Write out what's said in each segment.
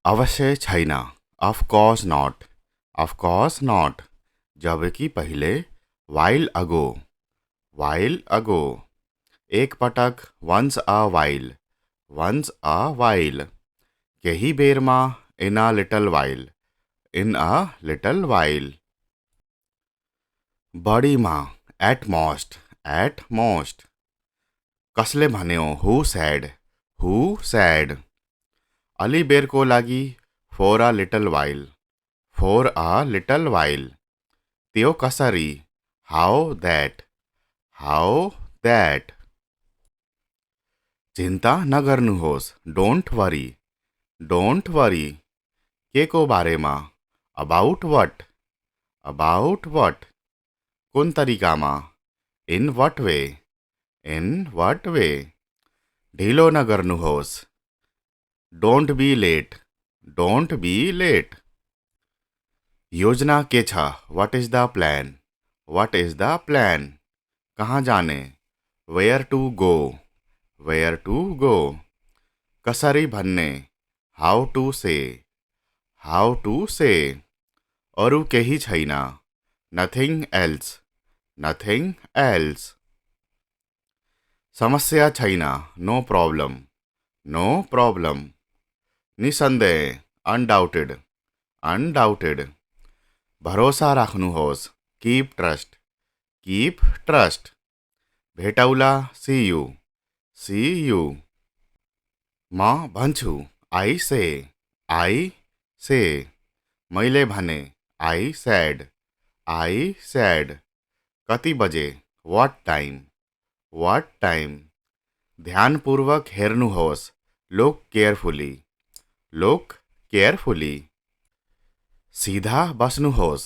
अवश्य छैन, of course not, of course not, जबकि पहिले while ago, एक पटक once a while, केही बेरमा in a little while, बढीमा at most, कसले भन्यो who said, अलि बेरको लागि for a little while, त्यो कसरी how that, चिन्ता नगर्नुहोस् don't worry, के को बारेमा about what, कुन तरिकामा in what way, ढिलो नगर्नुहोस् don't be late, योजना के छ what is the plan, कहाँ जाने where to go, कसरी भन्ने how to say, अरू केही छैन nothing else, समस्या छैन no problem, निसन्देह undoubted, भरोसा राख्नुहोस् keep trust, भेटौला see you, म भन्छु I say, मैले भने I said, कति बजे what time, ध्यानपूर्वक हेर्नुहोस् look carefully, सीधा बस्नुहोस्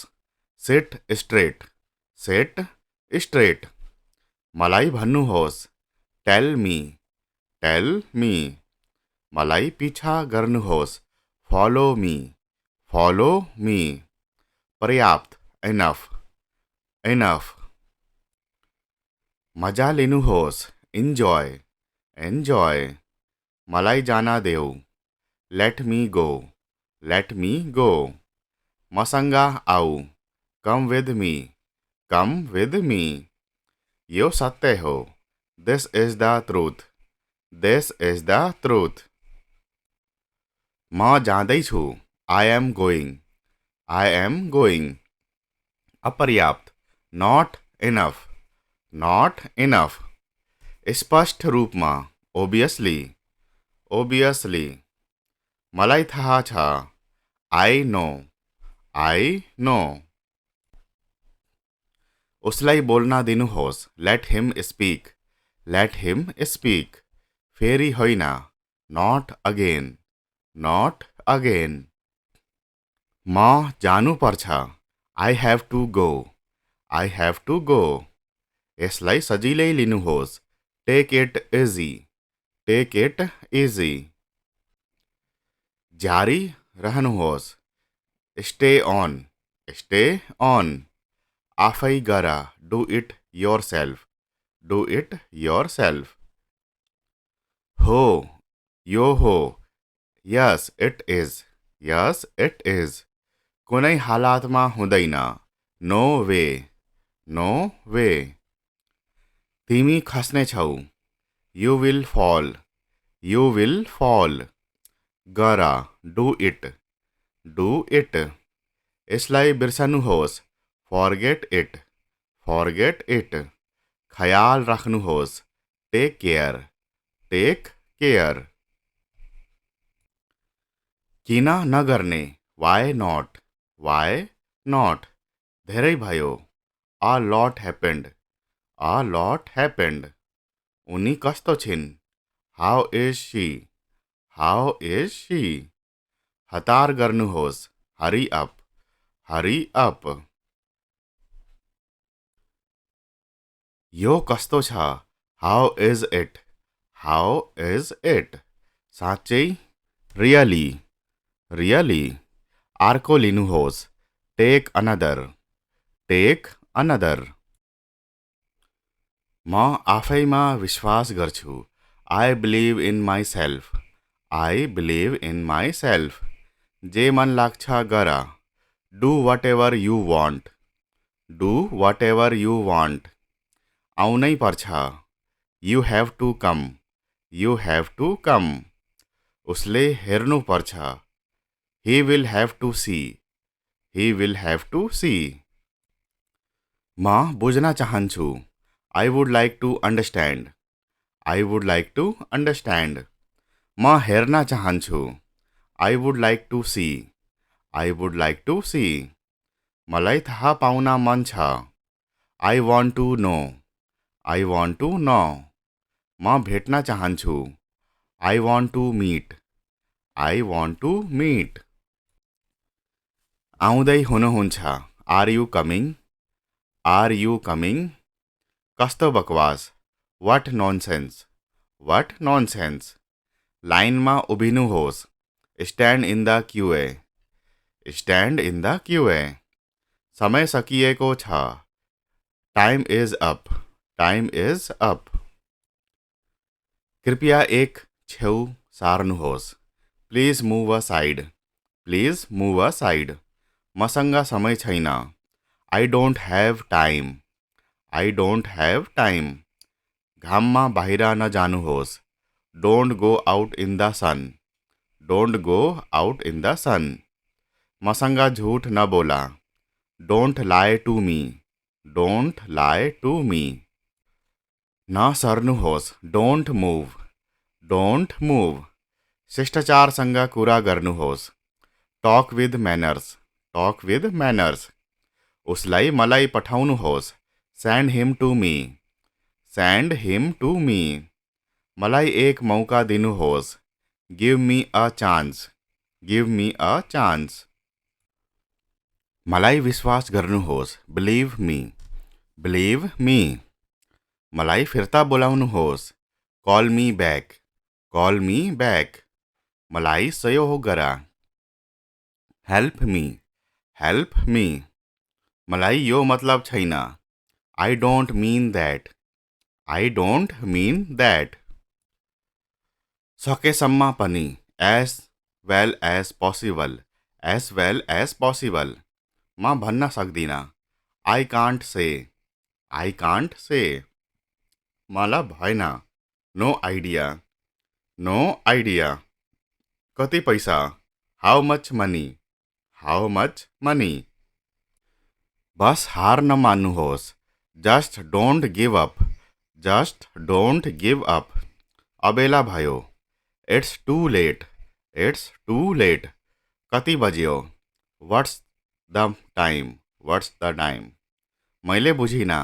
sit straight, मलाई भन्नुहोस् tell me, मलाई पिछा गर्नुहोस् follow me, पर्याप्त enough, मजा लिनुहोस् enjoy, मलाई जान देऊ let me go, मसँग आऊ come with me, यो सत्य हो this is the truth, म जाँदैछु I am going, अपर्याप्त not enough, स्पष्ट रूपमा obviously, मलाई थाहा छ I know, उसलाई बोल्न दिनुहोस् let him speak, फेरि होइन not again, म जानु पर्छ I have to go, यसलाई सजिलै लिनुहोस् take it easy, जारी रहनुहोस् stay on, आफै गर do it yourself, हो यो हो yes it is, कुनै हालतमा हुँदैन no way, तिमी खस्नेछौ you will fall, गर do it, यसलाई बिर्सनुहोस् forget it, ख्याल राख्नुहोस् take care, किन नगर्ने why not, धेरै भयो a lot happened, उनी कस्तो छिन् how is she, हतार गर्नुहोस् hurry up, यो कस्तो छ how is it, साँच्चै really, अर्को लिनुहोस् take another, म आफैमा विश्वास गर्छु I believe in myself, जे मन लाग्छ गर, do what ever you want, do what ever you want. आउनै पर्छ, you have to come, you have to come. उसले हेर्नु पर्छ, he will have to see, he will have to see. म बुझ्न चाहन्छु, I would like to understand, I would like to understand. म हेर्न चाहन्छु, I would like to see, I would like to see. मलाई थाहा पाउन मन छ, I want to know, I want to know. म भेट्न चाहन्छु, I want to meet, I want to meet. आउँदै हुनुहुन्छ, are you coming, are you coming. कस्तो बकवास, वाट नोनसेन्स, वाट नोनसेन्स। लाइनमा उभिनुहोस्, stand in the queue, stand in the queue. समय सकिएको छ, time is up, time is up. कृपया एक छेउ सार्नुहोस्, please move aside, please move aside. मसँग समय छैन, I don't have time, I don't have time. घाममा बाहिर नजानुहोस्, don't go out in the sun, don't go out in the sun. मसँग झुट नबोला, don't lie to me, don't lie to me. नसर्नुहोस्, डोन्ट मुभ, डोन्ट मुभ। शिष्टाचारसँग कुरा गर्नुहोस्, talk with manners, talk with manners. उसलाई मलाई पठाउनुहोस्, send him to me, send him to me. मलाई एक मौका दिनुहोस्, give me a chance, give me a chance. मलाई विश्वास गर्नुहोस्, बिलिभ मी, बिलिभ मी। मलाई फिर्ता बोलाउनुहोस्, call me back, call me back. मलाई सहयोग गर, हेल्प मी, हेल्प मी। मलाई यो मतलब छैन, I don't mean that, I don't mean that. सकेसम्म पनि, as well as possible, as well as possible. म भन्न सक्दिनँ, I can't say, I can't say. मलाई भएन, नो आइडिया, नो आइडिया। कति पैसा, how much money, how much money. बस हार नमान्नुहोस्, just don't give up, just don't give up. अबेला भयो, it's too late, it's too late. कति बज्यो, what's the time, what's the time. मैले बुझिनँ,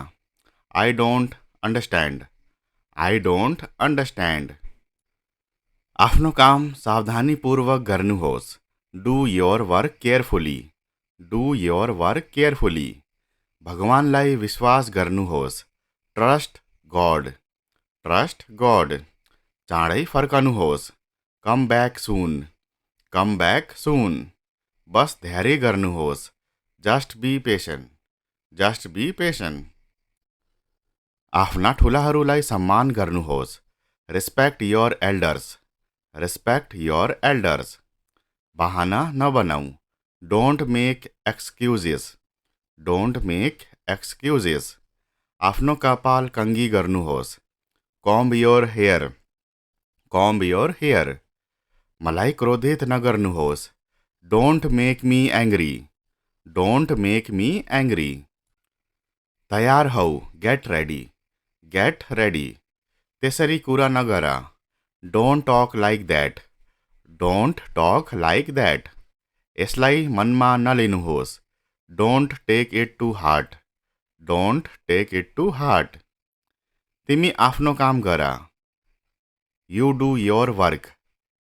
I don't understand, I don't understand. आफ्नो काम सावधानीपूर्वक गर्नुहोस्, do your work carefully, do your work carefully. भगवानलाई विश्वास गर्नुहोस्, ट्रस्ट गॉड, ट्रस्ट गॉड। चाँडै फर्कनुहोस्, कम ब्याक सुन, कम ब्याक सुन। बस धैर्य गर्नुहोस्, just be patient, just be patient. आफ्ना ठुलाहरूलाई सम्मान गर्नुहोस्, respect your elders, respect your elders. बहाना नबनाऊ, don't make excuses, don't make excuses. आफ्नो कपाल कङ्गी गर्नुहोस्, comb your hair, comb your hair. मलाई क्रोधित नगर्नुहोस्, don't make me angry, don't make me angry. तयार हौ, गेट रेडी, गेट रेडी। त्यसरी कुरा नगर, don't talk like that, don't talk like that. यसलाई मनमा नलिनुहोस्, don't take it to heart, don't take it to heart. तिमी आफ्नो काम गर, you do your work,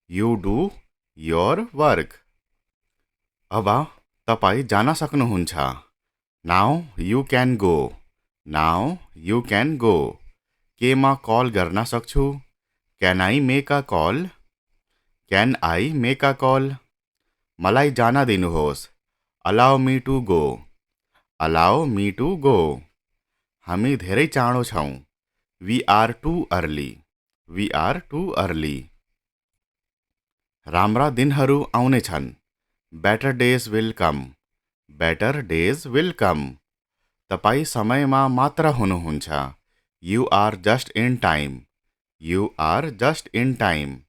you do your work. अब तपाईँ जान सक्नुहुन्छ, now you can go, now you can go. के म कल गर्न सक्छु, can I make a call, can I make a call. मलाई जान दिनुहोस्, allow me to go, allow me to go. हामी धेरै चाँडो छौँ, we are too early, we are too early. राम्रा दिनहरू आउनेछन्, better days will come. Better days will come. तपाईँ समयमा मात्र हुनुहुन्छ. You are just in time. You are just in time.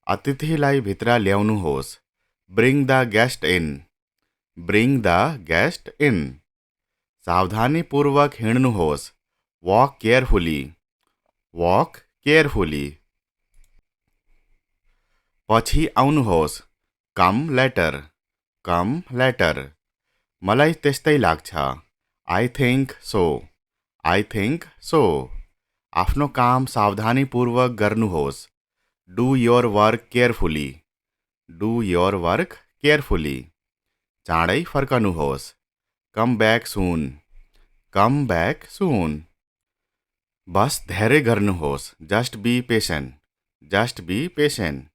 अतिथिलाई भित्र ल्याउनुहोस्. Bring the guest in. Bring the guest in. सावधानीपूर्वक हिँड्नुहोस्. Walk carefully. Walk carefully. पछि आउनुहोस्. Come later. Come later. मलाई त्यस्तै लाग्छ. I think so. I think so. आफ्नो काम सावधानीपूर्वक गर्नुहोस्. Do your work carefully. Do your work carefully. चाँडै फर्कनुहोस्. कम ब्याक सुन. कम ब्याक सुन. बस धैर्य गर्नुहोस्. Just be patient. Just be patient.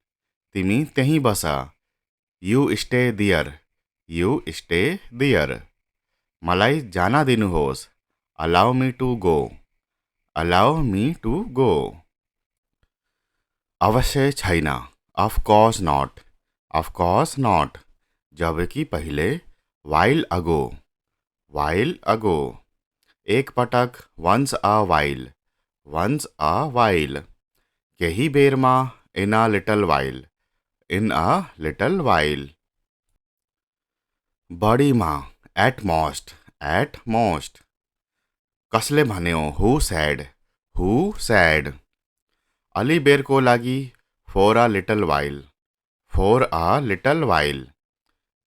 तिमी त्यहीँ बस. You stay there. You stay there. मलाई जान दिनुहोस्. Allow me to go. Allow me to go. अवश्य छैन. Of course not. Of course not. जबकि पहिले. While ago. While ago. एक पटक. Once a while. Once a while. केही बेरमा. In a little while. In a little while. बढीमा. At most. At most. कसले भन्यो. हु सेड. Who said. अलि बेरको लागि. For a little while. For a little while.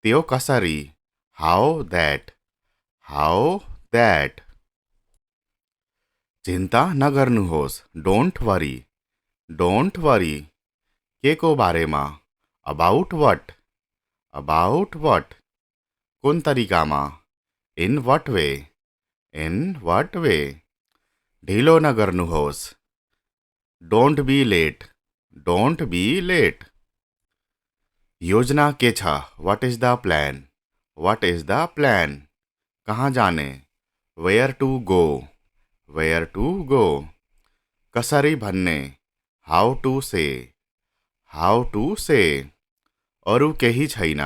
त्यो कसरी. How that. How that. चिन्ता नगर्नुहोस्. Don't worry. Don't worry. के को बारेमा. About what. About what. कुन तरिकामा. In what way. In what way. ढिलो नगर्नुहोस्. Don't be late. Don't be late. योजना के छ. What is the plan. What is the plan. कहाँ जाने. Where to go. Where to go. कसरी भन्ने. How to say. How to say. अरू केही छैन.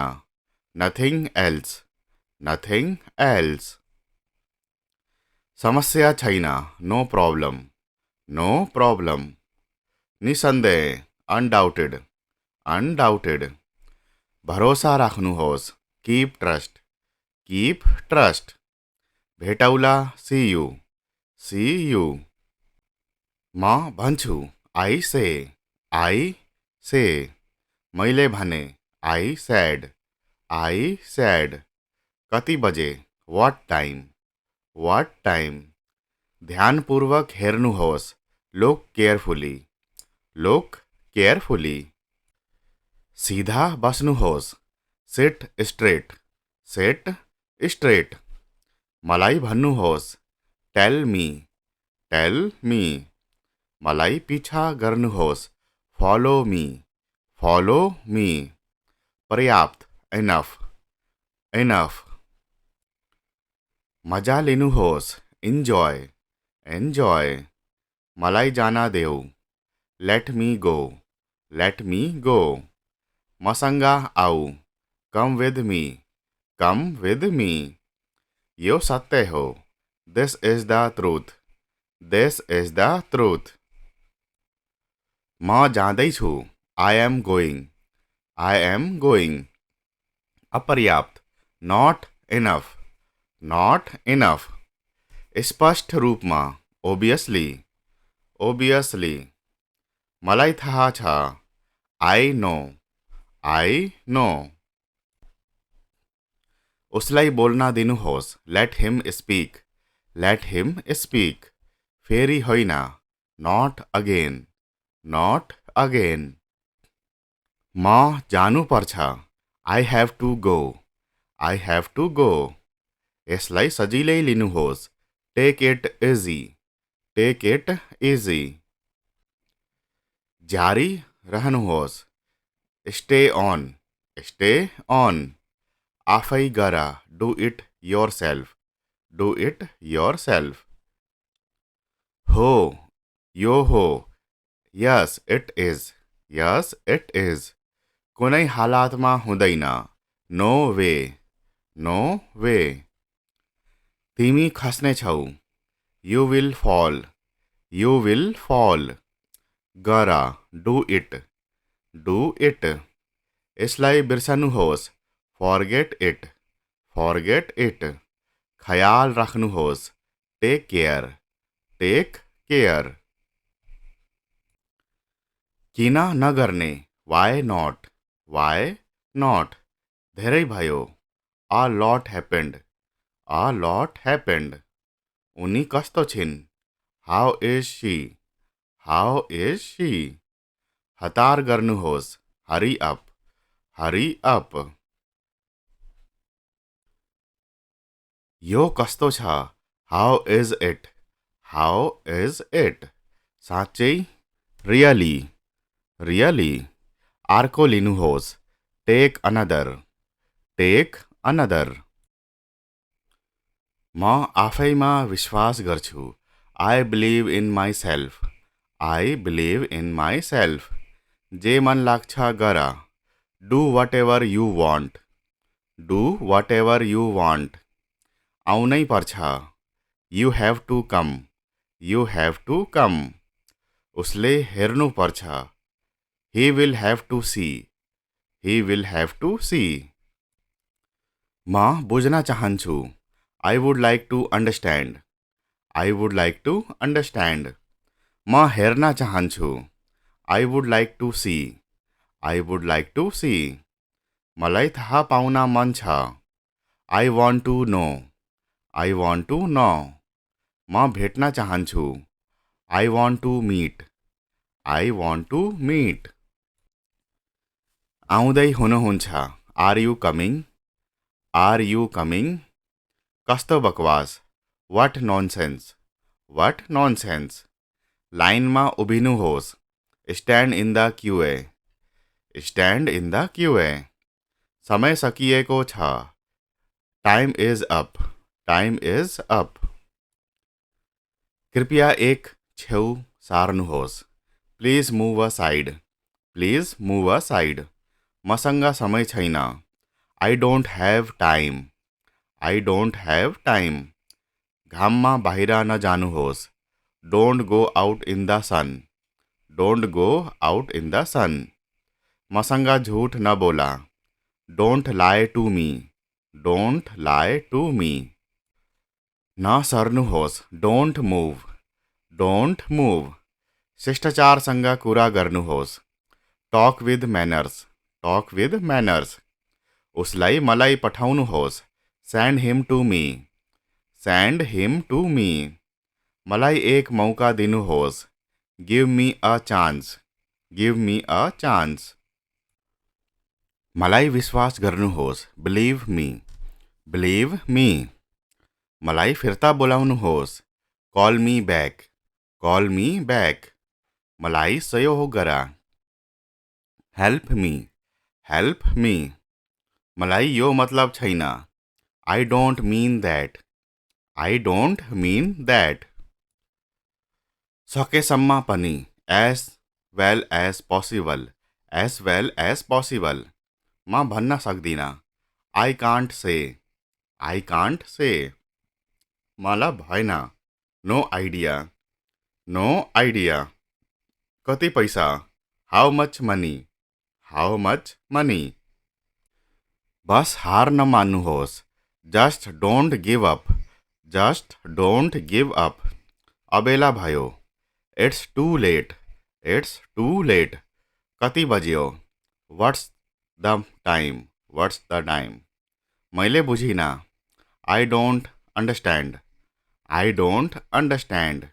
Nothing else. Nothing else. समस्या छैन. No problem. No problem. निसन्देह. अनडाउटेड. अनडाउटेड. भरोसा राख्नुहोस्. Keep trust. Keep trust. भेटौला. See you. See you. म भन्छु. I say. I say. मैले भने. I said. I said. कति बजे. What time. What time. ध्यानपूर्वक हेर्नुहोस्. Look carefully. Look carefully. सीधा बस्नुहोस्. Sit straight. Sit straight. मलाई भन्नुहोस्. Tell me. Tell me. मलाई पिछा गर्नुहोस्. Follow me. Follow me. पर्याप्त. इनफ. इनफ. मजा लिनुहोस्. इन्जोय. इन्जोय. मलाई जान देऊ. Let me go. Let me go. मसँग आऊ. Come with me. Come with me. यो सत्य हो. This is the truth. This is the truth. म जाँदैछु. I am going. I am going. अपर्याप्त. Not enough. Not enough. स्पष्ट रूपमा. ओबियसली. ओबियसली. मलाई थाहा छ. I know. I know. उसलाई बोल्न दिनुहोस्. Let him speak. Let him speak. फेरि होइन. Not again. Not again. म जानुपर्छ. I have to go. I have to go. यसलाई सजिलै लिनुहोस्. Take it easy. Take it easy. जारी रहनुहोस्. Stay on. Stay on. आफै गर. Do it yourself. Do it yourself. हो. यो हो. Yes it is. Yes it is. कुनै हालतमा हुँदैन. No way, no way. तिमी खस्ने छौ, you will fall, you will fall. गर, डु इट, डु इट। यसलाई बिर्सनुहोस्, फॉरगेट इट, फॉरगेट इट। ख्याल राख्नुहोस्, टेक केयर, टेक केयर। किन नगर्ने, वाई नॉट, वाई नॉट। धेरै भयो, a lot happened, a lot happened। उनी कस्तो छिन्, how is she, how is she। हतार गर्नुहोस्, hurry up, hurry up। यो कस्तो छ, how is it, how is it। साँच्चै, really, really। अर्को लिनुहोस्, take another, take another। म आफैमा विश्वास गर्छु, I believe in myself, I believe in myself। जे मन लाग्छ गर, do whatever you want, do whatever you want। आउनै पर्छ, you have to come, you have to come। उसले हेर्नु पर्छ, he will have to see, he will have to see। म बुझ्न चाहन्छु, I would like to understand, I would like to understand। म हेर्न चाहन्छु, I would like to see, I would like to see। मलाई थाहा पाउन मन छ, I want to know, I want to know। म भेट्न चाहन्छु, I want to meet, I want to meet। आउँदै हुनुहुन्छ, Are you coming, Are you coming। कस्तो बकवास, What nonsense, What nonsense। लाइनमा उभिनुहोस्, Stand in the queue, Stand in the queue। समय सकिएको छ, Time is up, Time is up। कृपया एक छेउ सार्नुहोस्, Please move aside, Please move aside। मसँग समय छैन, I don't have time, I don't have time। घाममा बाहिर नजानुहोस्, Don't go out in the sun, Don't go out in the sun। मसँग झूठ नबोला, Don't lie to me, Don't lie to me। नसर्नुहोस्, Don't move, Don't move। शिष्टाचारसँग कुरा गर्नुहोस्, Talk with manners, Talk with manners। उसलाई मलाई पठाउनुहोस्, Send him to me, Send him to me। मलाई एक मौका दिनुहोस्, Give me a chance, Give me a chance। मलाई विश्वास गर्नुहोस्, Believe me, Believe me। मलाई फिर्ता बोलाउनुहोस्, Call me back, Call me back। मलाई सहयोग गर, Help me, Help me। मलाई यो मतलब छैन, I don't mean that, I don't mean that। सकेसम्म पनि, as well as possible, as well as possible। म भन्न सक्दिन, I can't say, I can't say। मलाई भएन, no idea, no idea। कति पैसा, how much money, how much money। बस हार नमान्नुहोस्, just don't give up, just don't give up। अबेला भयो, it's too late, it's too late। कति बज्यो, what's the time, what's the time। मैले बुझिन, I don't understand, I don't understand।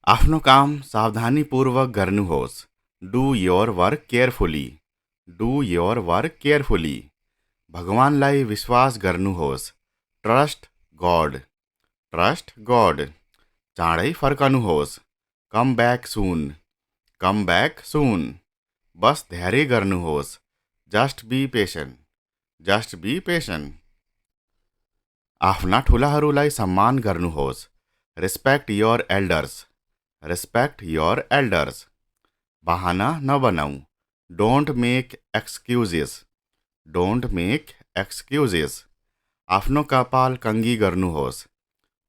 आफ्नो काम सावधानीपूर्वक गर्नुहोस्, do your work carefully, do your work carefully। भगवानलाई विश्वास गर्नुहोस्, trust God, trust God। चाँडै फर्कनुहोस्, come back soon, come back soon। बस धैर्य गर्नुहोस्, just be patient, just be patient। आफ्ना ठुलाहरूलाई सम्मान गर्नुहोस्, respect your elders, respect your elders। बहाना नबनाऊ, don't make excuses, don't make excuses. आफ्नो कपाल कंगी गर्नुहोस्.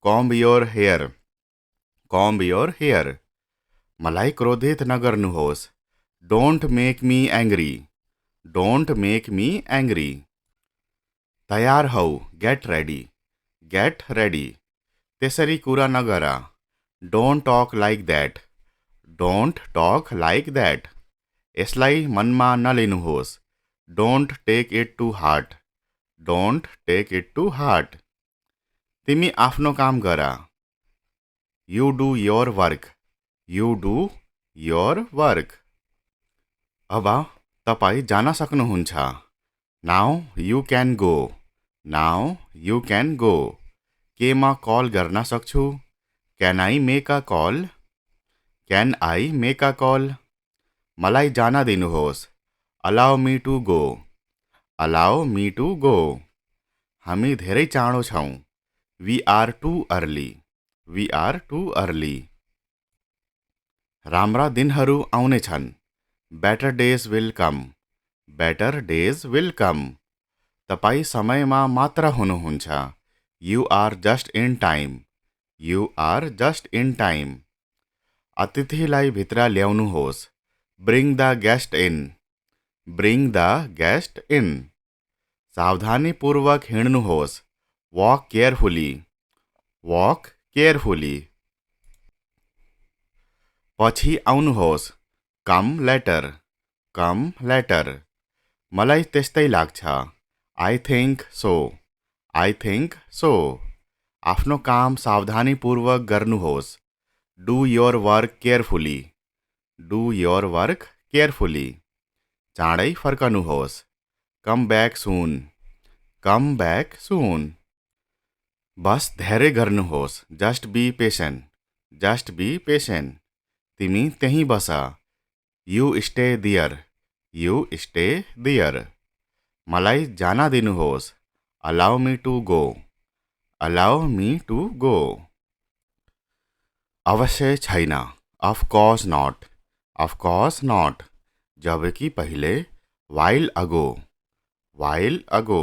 Comb your hair. Comb your hair. मलाई क्रोधित नगर्नुहोस्. Don't make me angry. Don't make me angry. तयार हौ. Get ready. Get ready. त्यसरी कुरा नगर. Don't talk like that. Don't talk like that. यसलाई मनमा नलिनुहोस्. Don't take it to heart. Don't take it to heart. तिमी आफ्नो काम गर. You do your work. You do your work. अब तपाईँ जान सक्नुहुन्छ. Now you can go. Now you can go. के म कल गर्न सक्छु? Can I make a call? Can I make a call? मलाई जान दिनुहोस्. Allow me to go. Allow me to go. हामी धेरै चाँडो छौँ. We are too early. We are too early. राम्रा दिनहरू आउनेछन्. Better days will come. Better days will come. तपाईँ समयमा मात्र हुनुहुन्छ. You are just in time. You are just in time. अतिथिलाई भित्र ल्याउनुहोस्. Bring the guest in. Bring the guest in. सावधानीपूर्वक हिँड्नुहोस्. Walk carefully. Walk carefully. पछि आउनुहोस्. Come later. Come later. मलाई त्यस्तै लाग्छ. I think so. I think so. आफ्नो काम सावधानीपूर्वक गर्नुहोस्. Do your work carefully. Do your work carefully. चाँडै फर्कनुहोस्. कम ब्याक सुन. कम ब्याक सुन. बस धैर्य गर्नुहोस्. Just be patient. Just be patient. तिमी त्यहीँ बस. You stay there. You stay there. मलाई जान दिनुहोस्. Allow me to go. Allow me to go. अवश्य छैन. Of course not. Of course not. जबकि पहिले. While ago. While ago.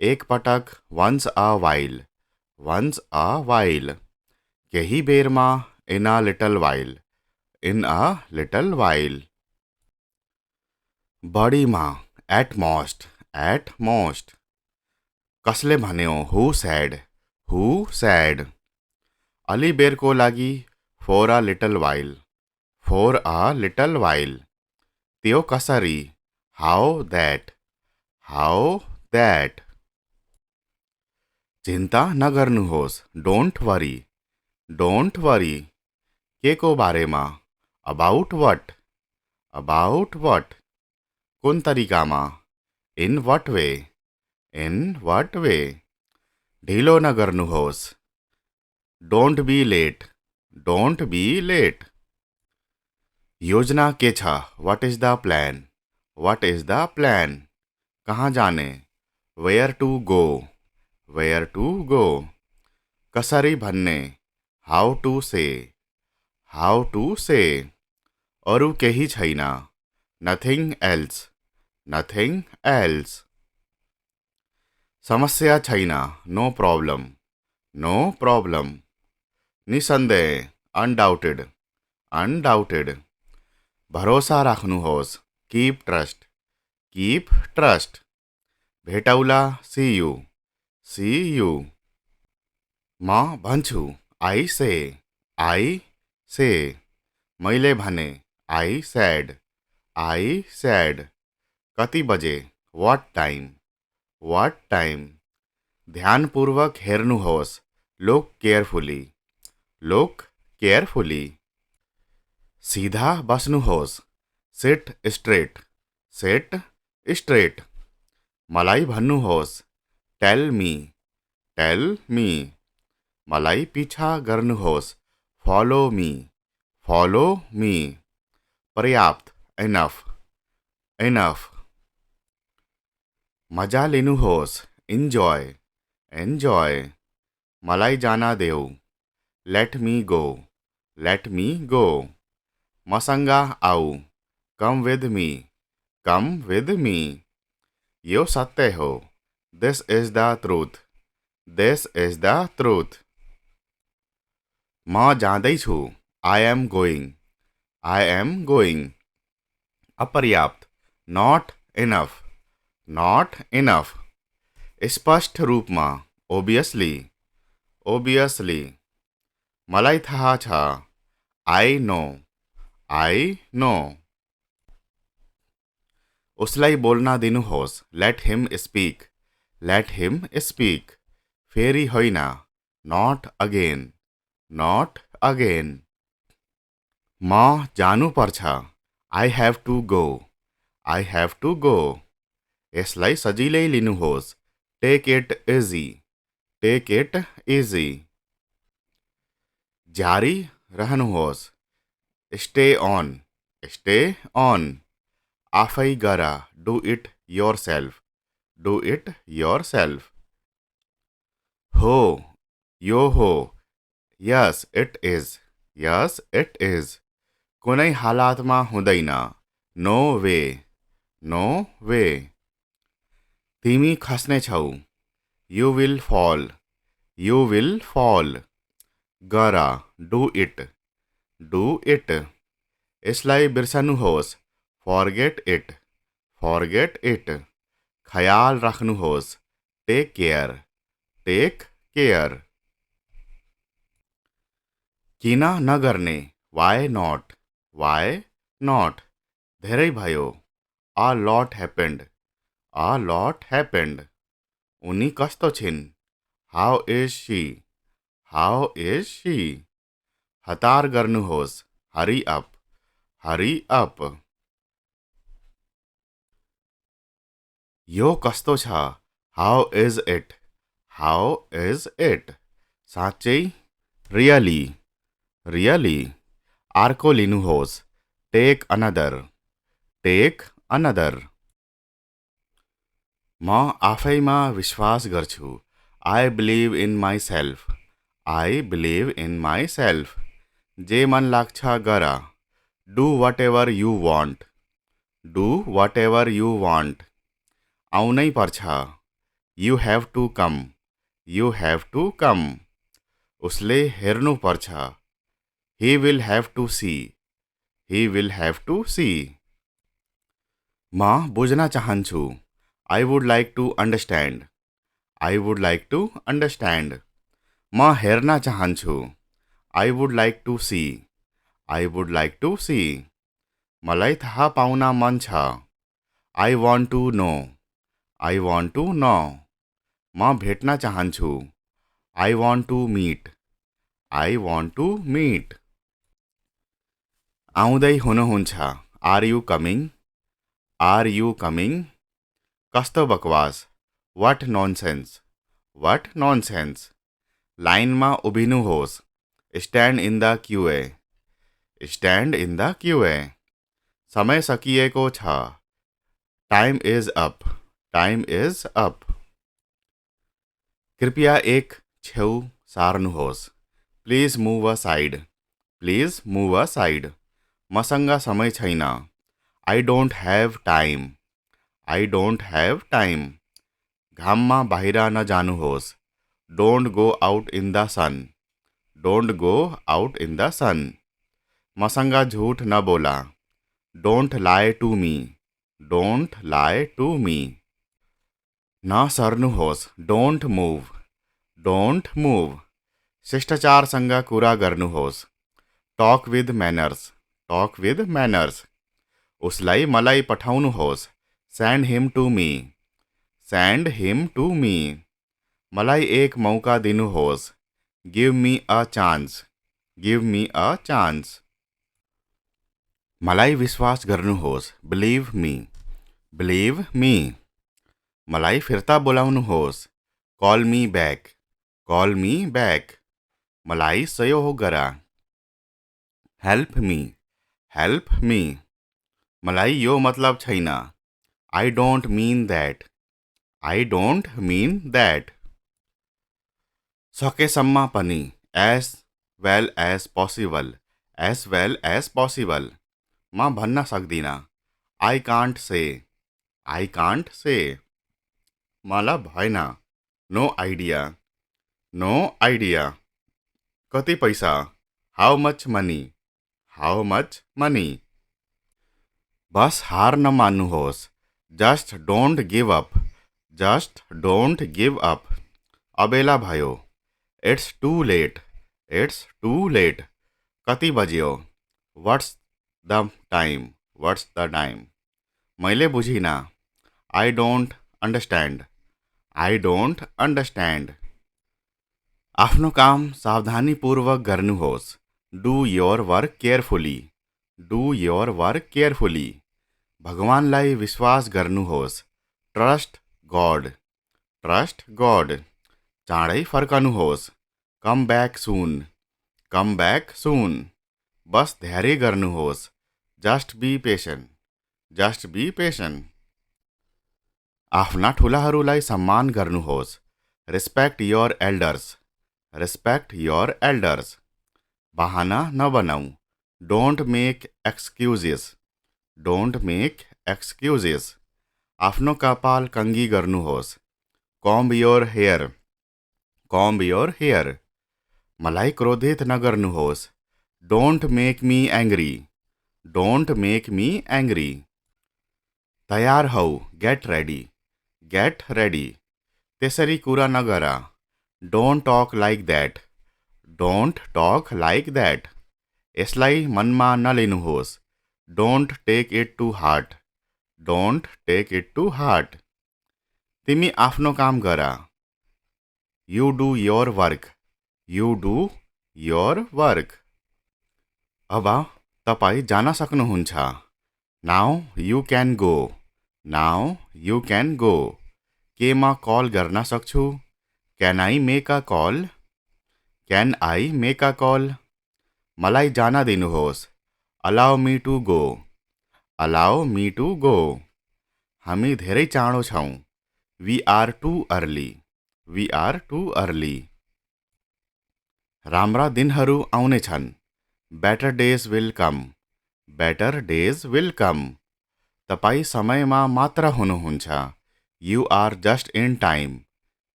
एक पटक. Once a while. Once a while. केही बेरमा. In a little while. In a little while. बढीमा. At most. At most. कसले भन्यो? हु सेड. Who said. अलि बेरको लागि. For a little while. For a little while. त्यो कसरी? How that. How that. चिन्ता नगर्नुहोस्. Don't worry. Don't worry. के को बारेमा? About what. About what. कुन तरिकामा? In what way. In what way. ढिलो नगर्नुहोस्. Don't be late. Don't be late. योजना के छ? What is the plan. What is the plan. कहाँ जाने? Where to go. Where to go. कसरी भन्ने? How to say. How to say. अरू केही छैन. Nothing else. Nothing else. समस्या छैन. No problem. No problem. निसन्देह. अनडाउटेड. अनडाउटेड. भरोसा राख्नुहोस्. Keep trust. Keep trust. भेटौला. See you. See you. म भन्छु. I say. I say. मैले भने. I said. I said. कति बजे? What time. What time. ध्यानपूर्वक हेर्नुहोस्. Look carefully. Look carefully. सिधा बस्नुहोस्. Sit straight. Sit straight. मलाई भन्नुहोस्. Tell me. Tell me. मलाई पिछा गर्नुहोस्. Follow me. Follow me. पर्याप्त. इनफ. इनफ. मजा लिनुहोस्. इन्जोय. इन्जोय. मलाई जान देऊ. Let me go. Let me go. मसँग आऊ. Come with me. Come with me. यो सत्य हो। This is the truth. This is the truth. म जाँदैछु। I am going. I am going. अपर्याप्त। Not enough. Not enough. स्पष्ट रूपमा। ओबियसली। ओबियसली। मलाई थाहा छ। I know. I know. उसलाई बोल्न दिनुहोस्। Let him speak. Let him speak. फेरि होइन। Not again. Not again. म जानुपर्छ। I have to go. I have to go. यसलाई सजिलै लिनुहोस्। Take it easy. Take it easy. जारी रहनुहोस्। Stay on. Stay on. आफै गर। Do it yourself. Do it yourself. हो। यो हो। Yes it is. Yes it is. कुनै हालतमा हुँदैन। No way. No way. तिमी खस्नेछौ। You will fall. You will fall. गर। Do it. Do it. यसलाई बिर्सनुहोस्। Forget it. Forget it. ख्याल राख्नुहोस्। Take care. Take care. किन नगर्ने? Why not? Why not? धेरै भयो। A lot happened. A lot happened. उनी कस्तो छिन्? How is she? How is she? हतार गर्नुहोस्। Hurry up. Hurry up. यो कस्तो छ? How is it? How is it? साँच्चै? रियली? रियली? अर्को लिनुहोस्। Take another. Take another. म आफैमा विश्वास गर्छु। I believe in my self. I believe in myself. जे मन लाग्छ गर। Do what ever you want. Do what ever you want. आउनै पर्छ। You have to come. You have to come. उसले हेर्नुपर्छ। He will have to see. He will have to see. म बुझ्न चाहन्छु। I would like to understand. I would like to understand. म हेर्न चाहन्छु। I would like to see. I would like to see. मलाई थाहा पाउन मन छ। I want to know. I want to know. म भेट्न चाहन्छु। I want to meet. I want to meet. आउँदै हुनुहुन्छ। Are you coming? Are you coming? कस्तो बकवास। What nonsense. What nonsense. लाइनमा उभिनुहोस्। Stand in the queue. Stand in the queue. समय सकिएको छ। Time is up. Time is up. कृपया एक छेउ सार्नुहोस्। Please move aside. Please move aside. मसँग समय छैन। I don't have time. I don't have time. घाममा बाहिर नजानुहोस्। Don't go out in the sun. Don't go out in the sun. मसँग झुट नबोला। Don't lie to me. Don't lie to me. नसर्नुहोस्। Don't move. Don't move. शिष्टाचारसँग कुरा गर्नुहोस्। Talk with manners. Talk with manners. उसलाई मलाई पठाउनुहोस्। Send him to me. Send him to me. मलाई एक मौका दिनुहोस्। Give me a chance. Give me a chance. मलाई विश्वास गर्नुहोस्। Believe me. Believe me. मलाई फिर्ता बोलाउनुहोस्। Call me back. Call me back. मलाई सहयोग गर। Help me. Help me. मलाई यो मतलब छैन। I don't mean that. I don't mean that. सकेसम्म पनि। As well as possible. As well as possible. म भन्न सक्दिनँ। I can't say. I can't say. मला भएन. No idea. No idea. कति पैसा? How much money? How much money? बस हार नमान्नुहोस्. Just don't give up. Just don't give up. अबेला भयो. It's too late. It's too late. कति बज्यो? What's the time? What's the time? मैले बुझिनँ. I don't understand. I don't understand. आफ्नो काम सावधानीपूर्वक गर्नुहोस्. Do your work carefully. Do your work carefully. भगवानलाई विश्वास गर्नुहोस्. Trust God. Trust God. चाँडै फर्कनुहोस्. कम ब्याक सुन. कम ब्याक सुन. बस धैर्य गर्नुहोस्. Just be patient. Just be patient. आफ्ना ठुलाहरूलाई सम्मान गर्नुहोस्. Respect your elders. Respect your elders. बहाना नबनाऊ. Don't make excuses. Don't make excuses. आफ्नो कपाल कंगी गर्नुहोस्. Comb your hair. Comb your hair. मलाई क्रोधित नगर्नुहोस्. Don't make me angry. Don't make me angry. तयार हौ. Get ready. Get ready. त्यसरी कुरा नगर. Don't talk like that. Don't talk like that. यसलाई मनमा नलिनुहोस्. Don't take it to heart. Don't take it to heart. तिमी आफ्नो काम गर. You do your work. You do your work. अब तपाईँ जान सक्नुहुन्छ. Now you can go. Now you can go. के म कल गर्न सक्छु? Can I make a call? Can I make a call? मलाई जान दिनुहोस्. Allow me to go. Allow me to go. हामी धेरै चाँडो छौँ. We are too early. We are too early. राम्रा दिनहरू आउनेछन्. Better days will come. Better days will come. तपाईँ समयमा मात्र हुनुहुन्छ. You are just in time.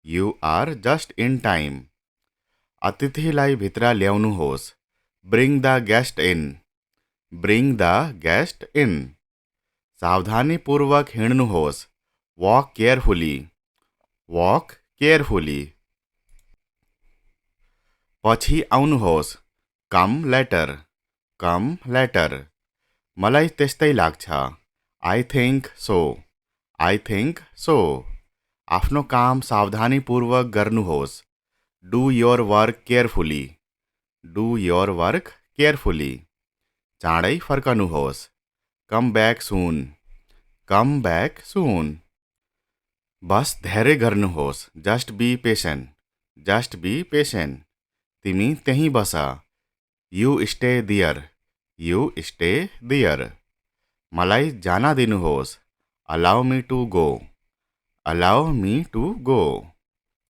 You are just in time. अतिथिलाई भित्र ल्याउनुहोस्. Bring the guest in. Bring the guest in. सावधानीपूर्वक हिँड्नुहोस्. Walk carefully. Walk carefully. पछि आउनुहोस्. Come later. Come later. मलाई त्यस्तै लाग्छ. I think so. I think so. आफ्नो काम सावधानीपूर्वक गर्नुहोस्. Do your work carefully. Do your work carefully. चाँडै फर्कनुहोस्. कम ब्याक सुन. कम ब्याक सुन. बस धैर्य गर्नुहोस्. Just be patient. Just be patient. तिमी त्यहीँ बस. You stay there. You stay there. मलाई जान दिनुहोस्. Allow me to go. Allow me to go.